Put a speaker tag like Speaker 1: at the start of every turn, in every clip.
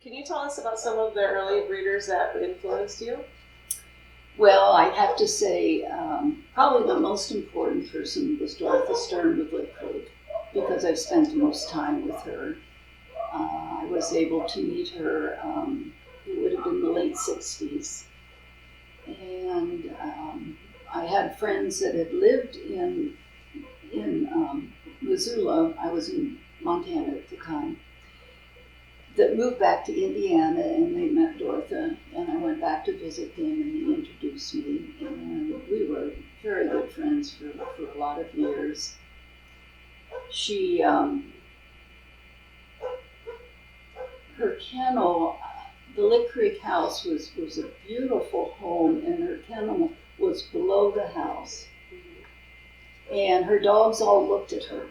Speaker 1: Can you tell us about some of the early breeders that influenced you?
Speaker 2: Well, I have to say, probably the most important person was Dorothy Stern with Cleek, because I've spent the most time with her. I was able to meet her, it would have been the late 60s. And I had friends that had lived in Missoula. I was in Montana at the time, that moved back to Indiana, and they met Dorothy, and I went back to visit them, and they introduced me, and we were very good friends for a lot of years. She, her kennel, the Lick Creek house was a beautiful home, and her kennel was below the house, and her dogs all looked at her.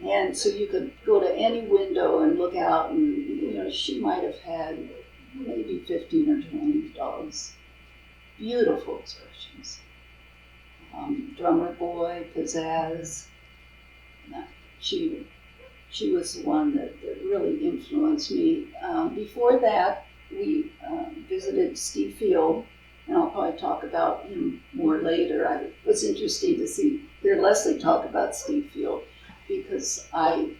Speaker 2: And so you could go to any window and look out, and she might have had maybe 15 or 20 dogs. Beautiful expressions. Drummer Boy, Pizzazz. She was the one that really influenced me. Before that, we visited Steve Field, and I'll probably talk about him more later. It was interesting to hear Leslie talk about Steve Field, because I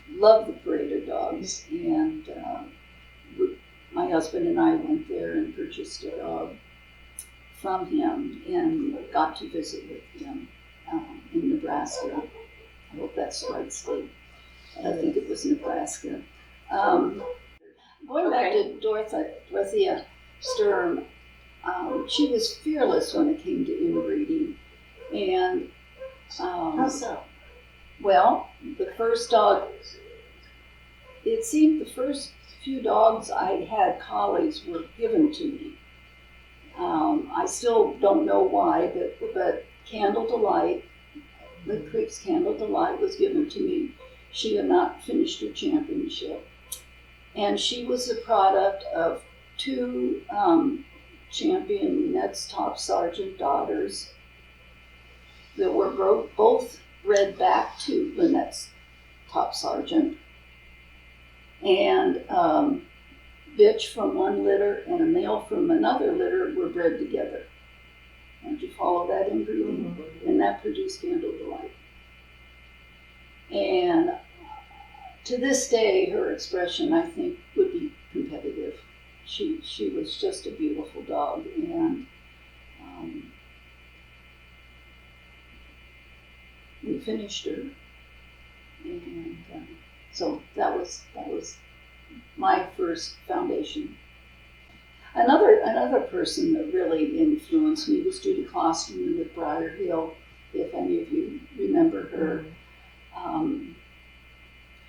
Speaker 2: love the parade of dogs, and my husband and I went there and purchased a dog from him and got to visit with him in Nebraska. I hope that's the right state. I think it was Nebraska. Going back to Dorothea Stern, she was fearless when it came to inbreeding, and
Speaker 1: how so?
Speaker 2: Well, the first dog, it seemed the first few dogs I had, Collies, were given to me. I still don't know why, but Candle-d-lite, Lick Creek's Candle-d-lite was given to me. She had not finished her championship. And she was the product of two champion Ned's Top Sergeant daughters that were both bred back to Lynette's Top Sergeant, and bitch from one litter and a male from another litter were bred together. Did you follow that inbreeding? Mm-hmm. And that produced Candle-d-lite. And to this day, her expression, I think, would be competitive. She was just a beautiful dog, and we finished her, and so that was my first foundation. Another person that really influenced me was Judy Klosterman with Briar Hill, if any of you remember her.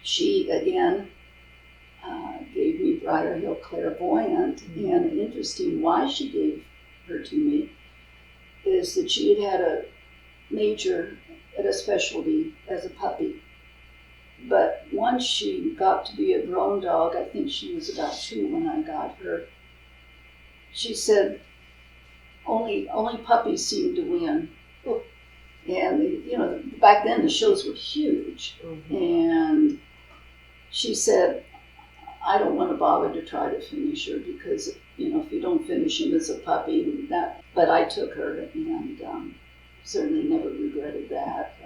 Speaker 2: She, again, gave me Briar Hill Clairvoyant, and interesting why she gave her to me is that she had a major at a specialty as a puppy. But once she got to be a grown dog, I think she was about 2 when I got her, she said only puppies seemed to win. And back then the shows were huge. Mm-hmm. And she said, I don't want to bother to try to finish her, because if you don't finish him as a puppy, but I took her, and certainly never regretted that.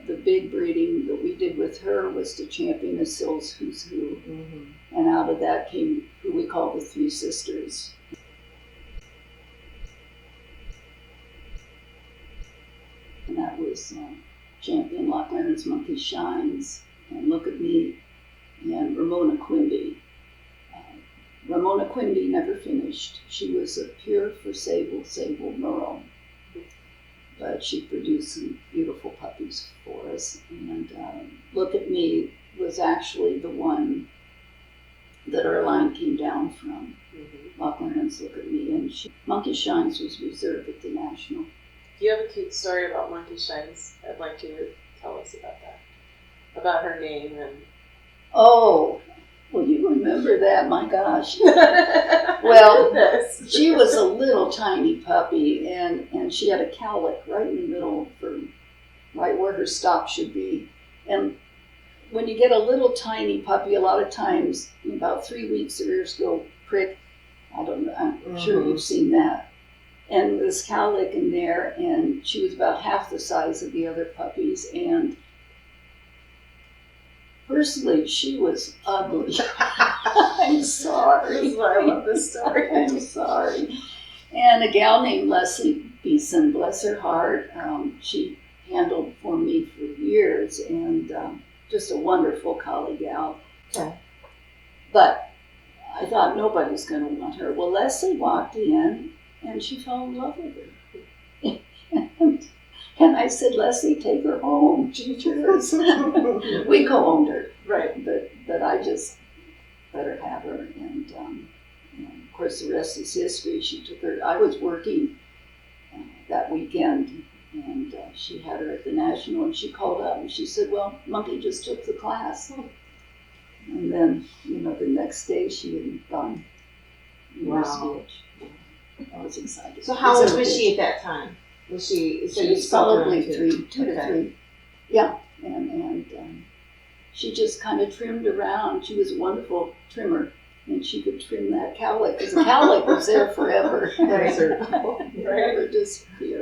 Speaker 2: The big breeding that we did with her was to champion of Sills Who's Who. Mm-hmm. And out of that came who we call the Three Sisters. And that was champion Loch Lennon's Monkey Shines, and Look at Me, and Ramona Quimby. Ramona Quimby never finished. She was a pure for Sable Merle. But she produced some beautiful puppies for us. And Look at Me was actually the one that our line came down from. Mm-hmm. Loch Lennon's Look at Me. And Monkey Shines was reserved at the National.
Speaker 1: Do you have a cute story about Monkey Shines? I'd like you to tell us about that. About her name and...
Speaker 2: Oh, well, you remember that, my gosh. Well, she was a little tiny puppy, and she had a cowlick right in the middle, right where her stop should be. And when you get a little tiny puppy, a lot of times, in about 3 weeks, their ears go prick. I don't know, I'm sure you've seen that. And this cowlick in there, and she was about half the size of the other puppies, and personally, she was ugly. I'm sorry.
Speaker 1: This is why I love this story.
Speaker 2: I'm sorry. And a gal named Leslie Beeson, bless her heart, she handled for me for years, and just a wonderful collie gal.
Speaker 3: Okay.
Speaker 2: But I thought nobody's going to want her. Well, Leslie walked in, and she fell in love with her. and I said, Leslie, take her home. She's yours. We co-owned her.
Speaker 1: Right.
Speaker 2: But I just let her have her. And of course, the rest is history. She took her. I was working that weekend, and she had her at the National, and she called up and she said, well, Monkey just took the class. And then, the next day she had gone.
Speaker 3: Wow.
Speaker 2: I was excited.
Speaker 3: So how old was she at that time? Was she? So
Speaker 2: She
Speaker 3: you
Speaker 2: was
Speaker 3: spoke
Speaker 2: probably
Speaker 3: around
Speaker 2: two to three. Yeah, and she just kind of trimmed around. She was a wonderful trimmer, and she could trim that cowlick, because the cowlick was there forever.
Speaker 3: Right.
Speaker 2: Never disappeared.